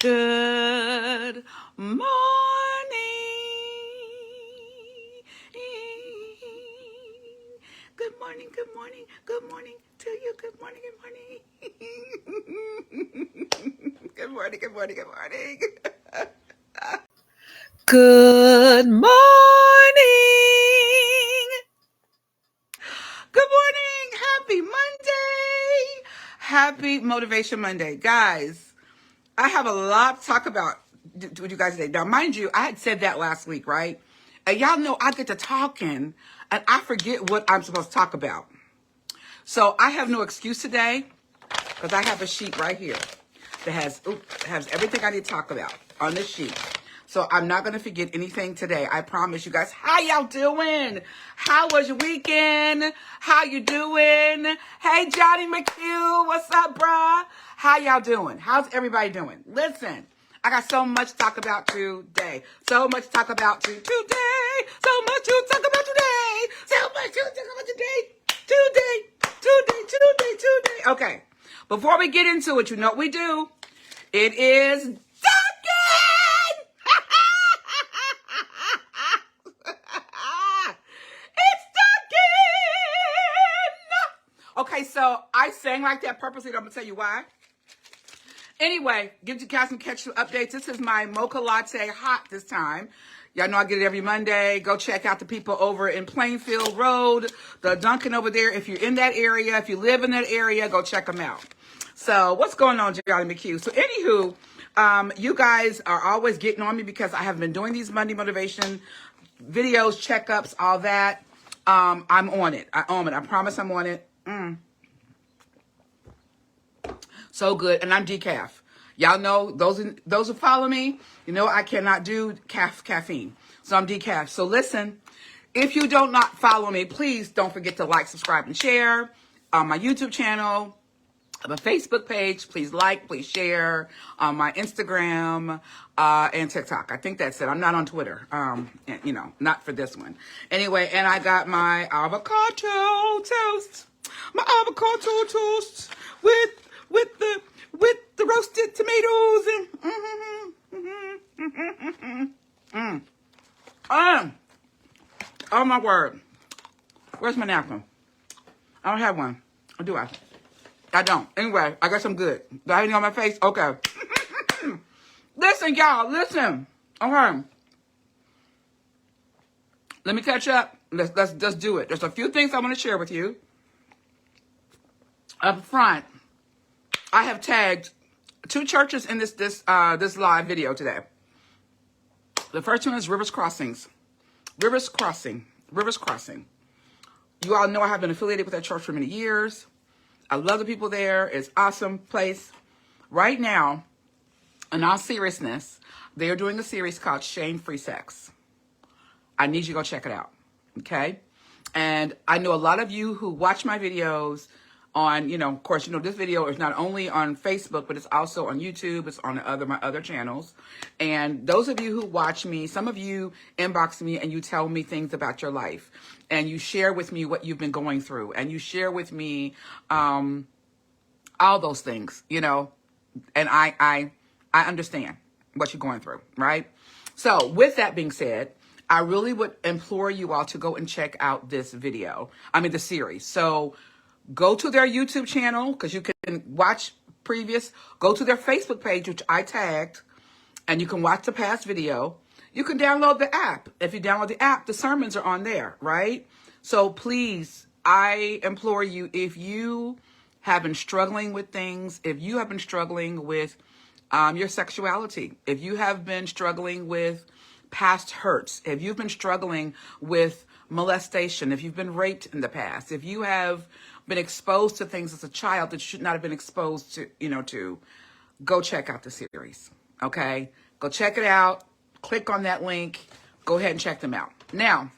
Good morning. Good morning, good morning, good morning to you. Good morning, good morning. Good morning, good morning, good morning. Good morning. Good morning. Happy Monday. Happy Motivation Monday. Guys, I have a lot to talk about with you guys today. Now, mind you, I had said that last week, right? And y'all know I get to talking and I forget what I'm supposed to talk about. So I have no excuse today because I have a sheet right here that has everything I need to talk about on this sheet. So I'm not going to forget anything today. I promise you guys. How y'all doing? How was your weekend? How you doing? Hey, Johnny McHugh. What's up, bruh? How y'all doing? How's everybody doing? Listen, I got so much to talk about today. So much to talk about today. So much to talk about today. So much to talk about today. Today. Okay. Before we get into it, you know what we do. It is Duncan! It's Duncan! Okay, so I sang like that purposely. I'm going to tell you why. Anyway, give you guys some ketchup updates. This is my mocha latte hot this time. Y'all know I get it every Monday. Go check out the people over in Plainfield Road, the Dunkin' over there. If you're in that area, if you live in that area, go check them out. So what's going on, Johnny McHugh? So anywho, you guys are always getting on me because I have been doing these Monday motivation videos, checkups, all that. I'm on it. I own it. I promise I'm on it. So good. And I'm decaf. Y'all know, those who follow me, you know I cannot do caffeine. So I'm decaf. So listen, if you don't not follow me, please don't forget to like, subscribe, and share on my YouTube channel. I have a Facebook page. Please like, please share on my Instagram and TikTok. I think that's it. I'm not on Twitter. You know, not for this one. Anyway, and I got my avocado toast. My avocado toast with the roasted tomatoes and oh my word. Where's my napkin? I don't have one. Or do I? I don't. Anyway, I guess I'm good. Do I have anything on my face? Okay. Listen, y'all. Listen. Okay. Let me catch up. Let's do it. There's a few things I want to share with you. Up front, I have tagged 2 churches in this live video today. The first one is Rivers Crossing. You all know I have been affiliated with that church for many years. I love the people there. It's an awesome place. Right now, in all seriousness, they are doing a series called Shame-Free Sex. I need you to go check it out, okay? And I know a lot of you who watch my videos on, you know, of course, you know, this video is not only on Facebook, but it's also on YouTube. It's on my other channels. And those of you who watch me, some of you inbox me and you tell me things about your life. And you share with me what you've been going through. And you share with me all those things, you know. And I understand what you're going through, right? So with that being said, I really would implore you all to go and check out this video. I mean, the series. So go to their YouTube channel because you can watch previous. Go to their Facebook page, which I tagged, and you can watch the past video. You can download the app. If you download the app, the sermons are on there, right? So please, I implore you, if you have been struggling with things, if you have been struggling with your sexuality, if you have been struggling with past hurts, if you've been struggling with molestation, if you've been raped in the past, if you have been exposed to things as a child that you should not have been exposed to, you know, to, go check out the series, okay? Go check it out. Click on that link. Go ahead and check them out. Now,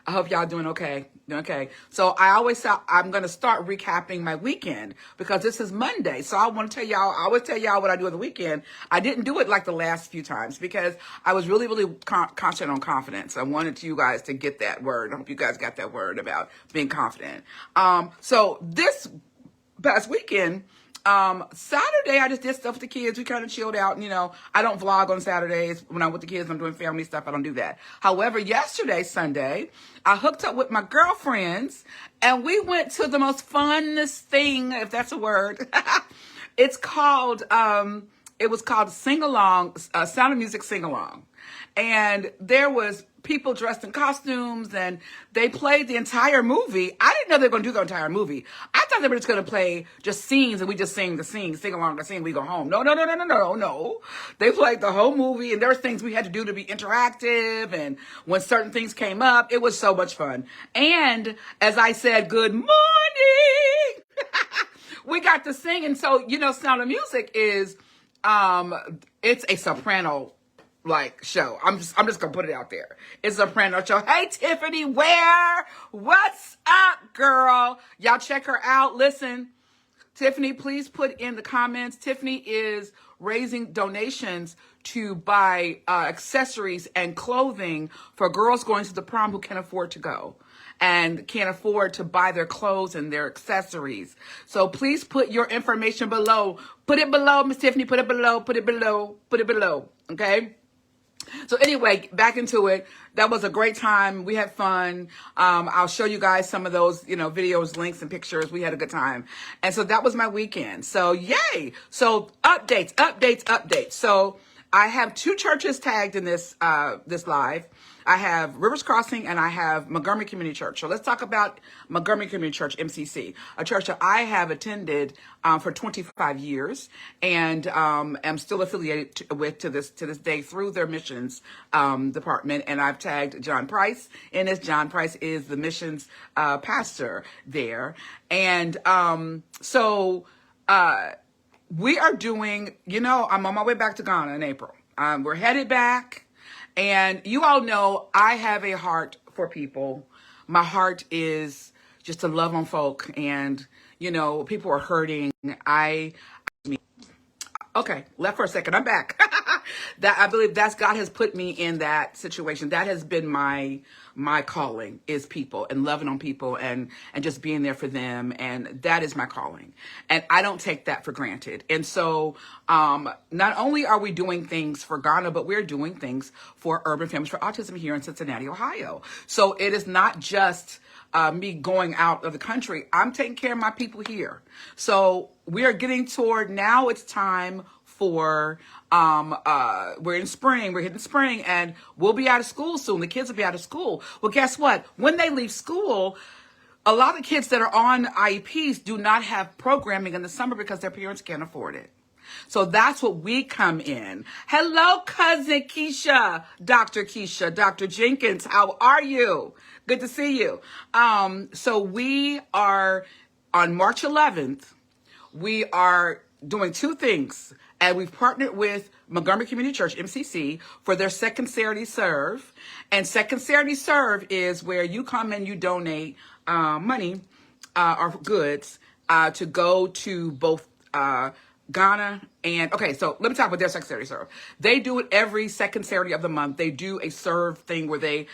I hope y'all doing okay. Okay. So I always say I'm going to start recapping my weekend because this is Monday. So I want to tell y'all, I always tell y'all what I do on the weekend. I didn't do it like the last few times because I was really, really concentrated on confidence. I wanted you guys to get that word. I hope you guys got that word about being confident. So this past weekend, Saturday, I just did stuff with the kids. We kind of chilled out. And, I don't vlog on Saturdays. When I'm with the kids, I'm doing family stuff. I don't do that. However, yesterday, Sunday, I hooked up with my girlfriends and we went to the most funnest thing, if that's a word. It's called, it was called Sing Along, Sound of Music Sing Along. And there was people dressed in costumes and they played the entire movie. I didn't know they were going to do the entire movie. I thought they were just going to play just scenes and we just sing along the scene, we go home. No. They played the whole movie and there was things we had to do to be interactive. And when certain things came up, it was so much fun. And as I said, good morning, we got to sing. And so, Sound of Music is, it's a soprano show. I'm just gonna put it out there. It's a soprano show. Hey Tiffany, what's up, girl? Y'all check her out. Listen, Tiffany, please put in the comments. Tiffany is raising donations to buy accessories and clothing for girls going to the prom who can't afford to go and can't afford to buy their clothes and their accessories. So please put your information below. Put it below, Miss Tiffany. Put it below. Okay? So anyway, back into it. That was a great time. We had fun. I'll show you guys some of those, videos, links, and pictures. We had a good time. And so that was my weekend. So yay. So updates. So I have 2 churches tagged in this live. I have Rivers Crossing and I have Montgomery Community Church. So let's talk about Montgomery Community Church, MCC, a church that I have attended for 25 years and am still affiliated with to this day through their missions department. And I've tagged John Price in this. John Price is the missions pastor there. And so we are doing, I'm on my way back to Ghana in April. We're headed back. And you all know I have a heart for people. My heart is just to love on folk. And, people are hurting. Okay, left for a second. I'm back. I believe that's God has put me in that situation. That has been my calling, is people and loving on people and just being there for them. And that is my calling. And I don't take that for granted. And so not only are we doing things for Ghana, but we're doing things for Urban Families for Autism here in Cincinnati, Ohio. So it is not just me going out of the country. I'm taking care of my people here. So we are getting toward, now it's time for, we're in spring, we're hitting spring, and we'll be out of school soon. The kids will be out of school. Well, guess what? When they leave school, a lot of kids that are on IEPs do not have programming in the summer because their parents can't afford it. So that's what we come in. Hello, cousin Keisha, Dr. Jenkins, how are you? Good to see you. So we are on March 11th. We are doing 2 things, and we've partnered with Montgomery Community Church, MCC, for their Second Saturday Serve. And Second Saturday Serve is where you come and you donate money or goods to go to both Ghana and, okay, so let me talk about their Second Saturday Serve. They do it every second Saturday of the month. They do a serve thing where they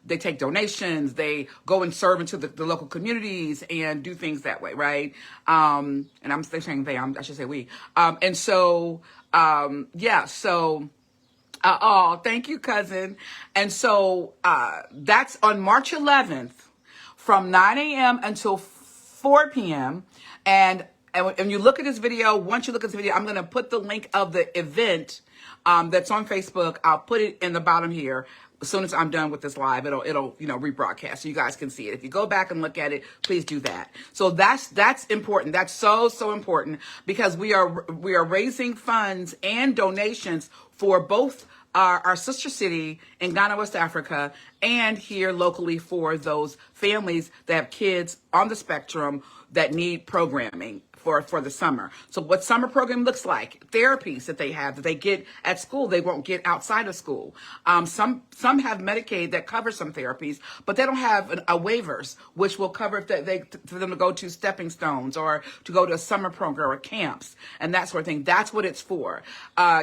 take donations, they go and serve into the local communities and do things that way, right? And I'm still saying they, I should say we. And so, oh, thank you, cousin. And so that's on March 11th from 9 a.m. until 4 p.m. And when you look at this video, once you look at this video, I'm going to put the link of the event that's on Facebook. I'll put it in the bottom here. As soon as I'm done with this live, it'll rebroadcast so you guys can see it. If you go back and look at it, please do that. So that's important. That's so important because we are raising funds and donations for both our sister city in Ghana, West Africa, and here locally for those families that have kids on the spectrum that need programming for the summer. So what summer program looks like, therapies that they have that they get at school, they won't get outside of school. Some have Medicaid that covers some therapies, but they don't have a waivers, which will cover for them to go to stepping stones or to go to a summer program or camps and that sort of thing. That's what it's for.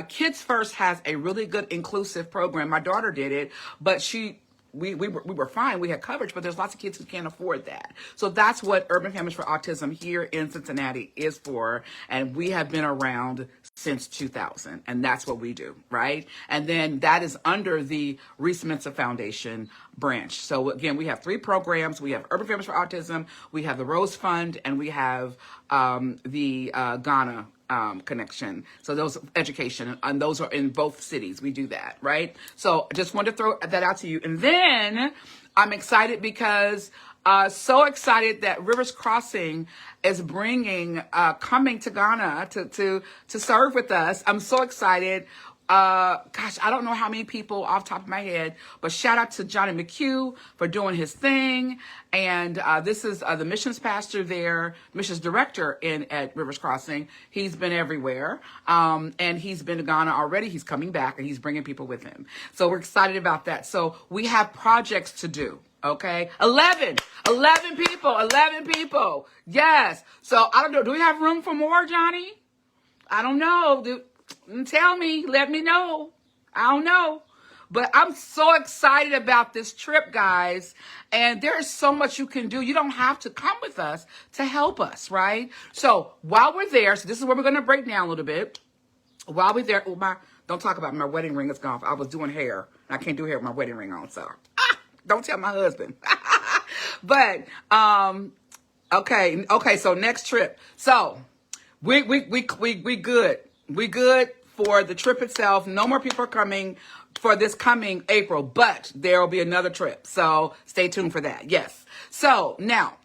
Kids First has a really good inclusive program. My daughter did it, but she we were fine. We had coverage, but there's lots of kids who can't afford that. So that's what Urban Families for Autism here in Cincinnati is for. And we have been around since 2000, and that's what we do, right? And then that is under the Reese Mensa Foundation branch. So again, we have 3 programs. We have Urban Families for Autism, we have the Rose Fund, and we have the Ghana connection. So those education, and those are in both cities. We do that, right? So I just wanted to throw that out to you. And then I'm excited because so excited that Rivers Crossing is bringing, coming to Ghana to serve with us. I'm so excited. Gosh, I don't know how many people off the top of my head, but shout out to Johnny McHugh for doing his thing. And this is the missions pastor there, missions director at Rivers Crossing. He's been everywhere, and he's been to Ghana already. He's coming back, and he's bringing people with him. So we're excited about that. So we have projects to do. Okay, 11 people. Yes. So I don't know. Do we have room for more, Johnny? I don't know. Tell me, let me know. I don't know. But I'm so excited about this trip, guys. And there is so much you can do. You don't have to come with us to help us, right? So while we're there, so this is where we're going to break down a little bit. While we're there, don't talk about my wedding ring is gone. I was doing hair. I can't do hair with my wedding ring on, so don't tell my husband. But okay. So next trip. So we good. We good for the trip itself. No more people are coming for this coming April, but there will be another trip. So stay tuned for that. Yes. So now,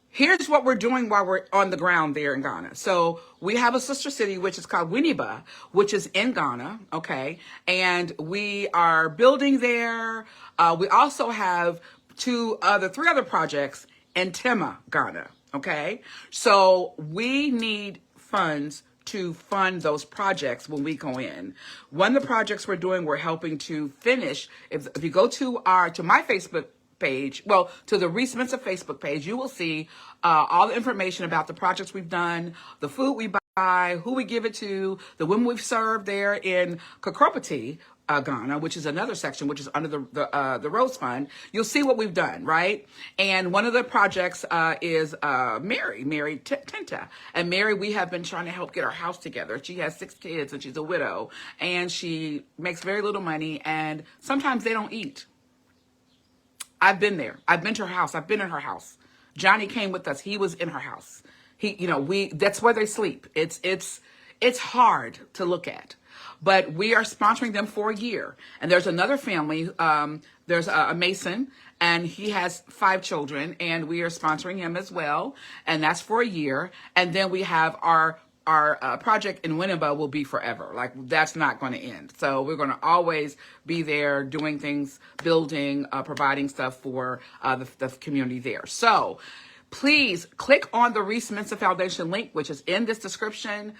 here's what we're doing while we're on the ground there in Ghana. So we have a sister city, which is called Winneba, which is in Ghana. Okay. And we are building there. We also have 3 other projects in Tema, Ghana. Okay. So we need funds to fund those projects when we go in. One of the projects we're doing, we're helping to finish. If you go to my Facebook page, well, to the Reese Mensa Facebook page, you will see all the information about the projects we've done, the food we buy, who we give it to, the women we've served there in Kakropati, Ghana, which is another section, which is under the Rose Fund. You'll see what we've done, right? And one of the projects is Mary Tinta. And Mary, we have been trying to help get her house together. She has 6 kids and she's a widow, and she makes very little money, and sometimes they don't eat. I've been there. I've been to her house. I've been in her house. Johnny came with us. He was in her house. That's where they sleep. It's hard to look at. But we are sponsoring them for a year. And there's another family, there's a Mason, and he has 5 children, and we are sponsoring him as well. And that's for a year. And then we have our project in Winneba will be forever. Like, that's not going to end. So we're going to always be there doing things, building, providing stuff for the community there. So please click on the Reese Mensa Foundation link, which is in this description.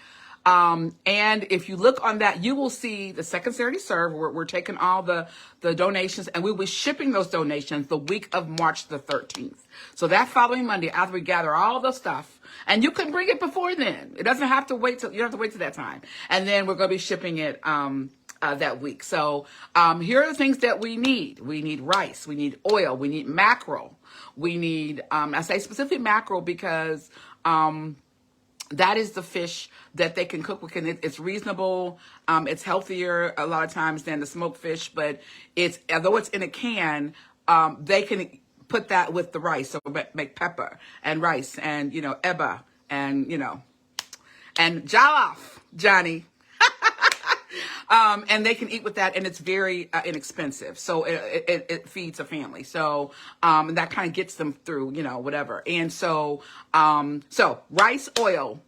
And if you look on that, you will see the second Saturday serve. We're taking all the donations, and we'll be shipping those donations the week of March the 13th. So that following Monday, after we gather all the stuff, and you can bring it before then. It doesn't have to wait you don't have to wait till that time. And then we're going to be shipping it, that week. So, here are the things that we need. We need rice. We need oil. We need mackerel. We need, I say specifically mackerel because, that is the fish that they can cook with. It's reasonable. It's healthier a lot of times than the smoked fish, but although it's in a can, they can put that with the rice. So make pepper and rice and, eba and, and jollof, Johnny. And they can eat with that, and it's very inexpensive. So it feeds a family. So and that kind of gets them through, whatever. And so rice, oil,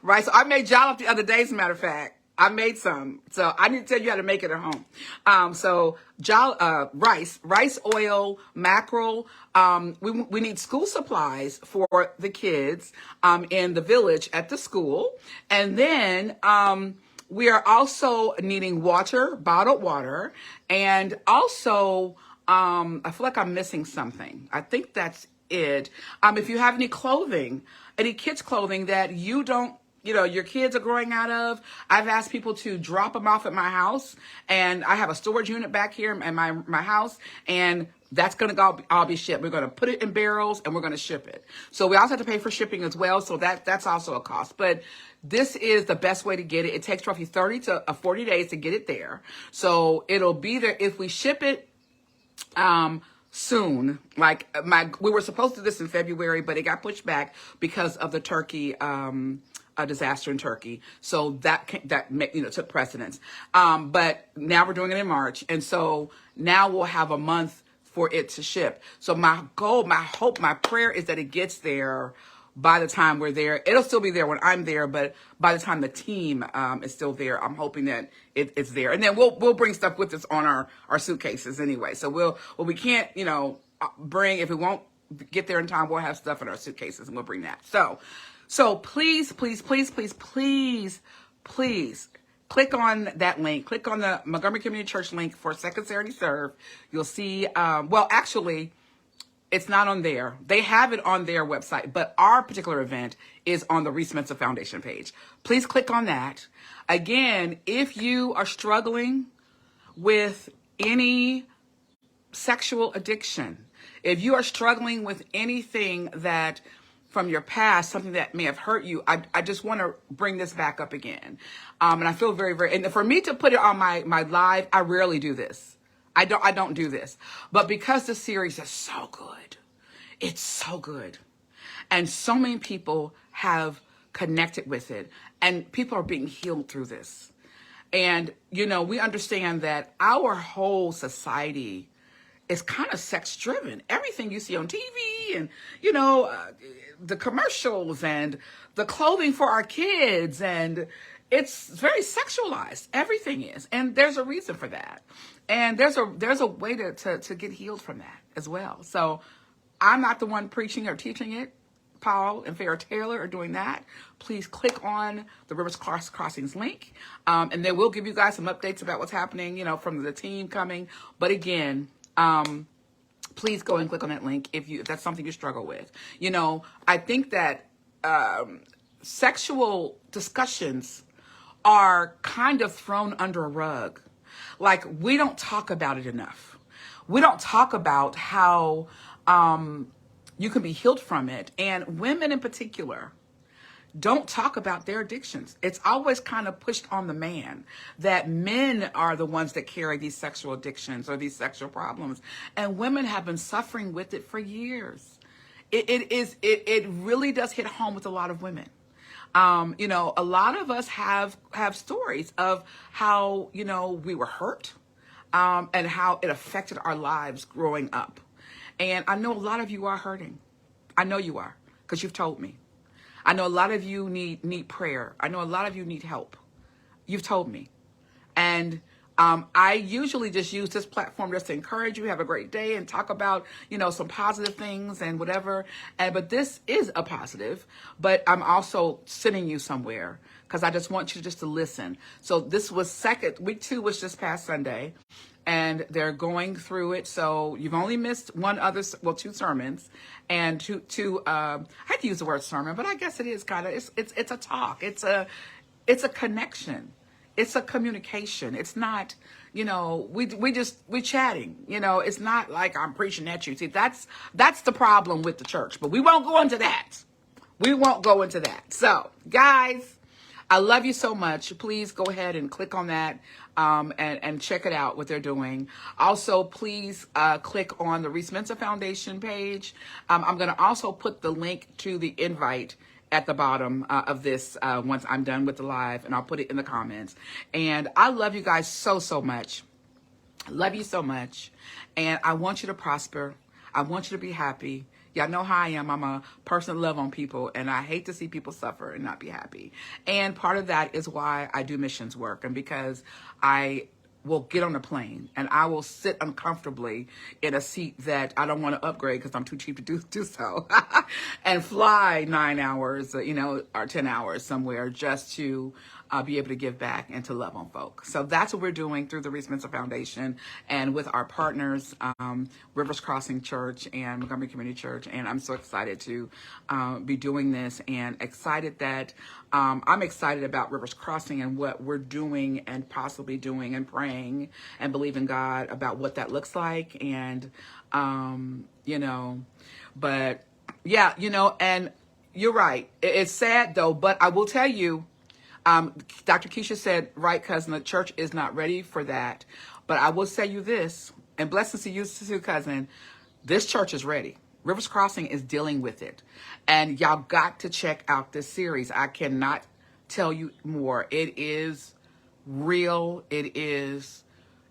rice. I made jollof the other day, as a matter of fact. I made some, so I need to tell you how to make it at home. Rice, oil, mackerel. We need school supplies for the kids in the village at the school, and then we are also needing water, bottled water, and also I feel like I'm missing something. I think that's it. If you have any clothing, any kids' clothing that you don't your kids are growing out of. I've asked people to drop them off at my house, and I have a storage unit back here in my house, and that's going to all be shipped. We're going to put it in barrels, and we're going to ship it. So we also have to pay for shipping as well, so that's also a cost. But this is the best way to get it. It takes roughly 30 to 40 days to get it there. So it'll be there if we ship it soon. Like we were supposed to do this in February, but it got pushed back because of the turkey a disaster in Turkey. So that took precedence. But now we're doing it in March. And so now we'll have a month for it to ship. So my goal, my hope, my prayer is that it gets there by the time we're there. It'll still be there when I'm there, but by the time the team is still there, I'm hoping that it's there. And then we'll bring stuff with us on our suitcases anyway. So we can't, bring, if we won't get there in time, we'll have stuff in our suitcases and we'll bring that. So please, please, please, please, please, please click on that link. Click on the Montgomery Community Church link for Second Saturday Serve. You'll see, well, actually, it's not on there. They have it on their website, but our particular event is on the Reese Mensa Foundation page. Please click on that. Again, if you are struggling with any sexual addiction, if you are struggling with anything that from your past, something that may have hurt you, I just want to bring this back up again. And I feel very, very, and for me to put it on my live, I rarely do this. I don't do this. But because the series is so good, it's so good. And so many people have connected with it. And people are being healed through this. And, we understand that our whole society is kind of sex driven. Everything you see on TV and, the commercials and the clothing for our kids, and it's very sexualized. Everything is. And there's a reason for that. And there's a way to get healed from that as well. So I'm not the one preaching or teaching it. Paul and Farrah Taylor are doing that. Please click on the Rivers Crossings link. And then we'll give you guys some updates about what's happening, from the team coming. But again, please go and click on that link if that's something you struggle with. I think that sexual discussions are kind of thrown under a rug. Like, we don't talk about it enough. We don't talk about how you can be healed from it. And women in particular don't talk about their addictions. It's always kind of pushed on the man that men are the ones that carry these sexual addictions or these sexual problems. And women have been suffering with it for years. It really does hit home with a lot of women. A lot of us have stories of how, we were hurt, and how it affected our lives growing up. And I know a lot of you are hurting. I know you are, because you've told me. I know a lot of you need prayer. I know a lot of you need help. You've told me. And I usually just use this platform just to encourage you, have a great day, and talk about, some positive things and whatever. But this is a positive, but I'm also sending you somewhere because I just want you just to listen. So this was week 2 was just past Sunday, and they're going through it. So you've only missed 2 sermons, and two I had to use the word sermon, but I guess it is kind of, it's a talk. It's a connection. It's a communication. It's not, we chatting, it's not like I'm preaching at you. See, that's the problem with the church, but we won't go into that. We won't go into that. So guys, I love you so much. Please go ahead and click on that, and check it out, what they're doing. Also, please click on the Reese Mensa Foundation page. I'm going to also put the link to the invite at the bottom of this once I'm done with the live, and I'll put it in the comments. And I love you guys so, so much. Love you so much. And I want you to prosper. I want you to be happy. Y'all know how I am. I'm a person that love on people, and I hate to see people suffer and not be happy. And part of that is why I do missions work, and because I will get on a plane and I will sit uncomfortably in a seat that I don't want to upgrade because I'm too cheap to do so and fly 9 hours, or 10 hours somewhere just to be able to give back and to love on folk. So that's what we're doing through the Reese Mensa Foundation and with our partners, Rivers Crossing Church and Montgomery Community Church. And I'm so excited to be doing this and excited that I'm excited about Rivers Crossing and what we're doing and possibly doing and praying and believing God about what that looks like. And, but yeah, and you're right. It's sad though, but I will tell you, Dr. Keisha said, right, cousin, the church is not ready for that. But I will say you this, and blessings to you too, cousin, this church is ready. Rivers Crossing is dealing with it. And y'all got to check out this series. I cannot tell you more. It is real. It is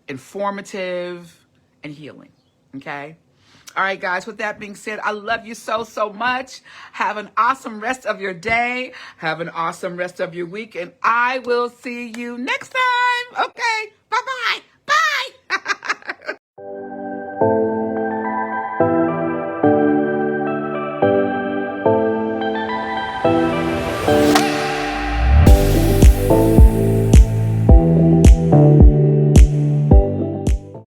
informative and healing. Okay? All right, guys, with that being said, I love you so, so much. Have an awesome rest of your day. Have an awesome rest of your week. And I will see you next time. Okay, bye-bye.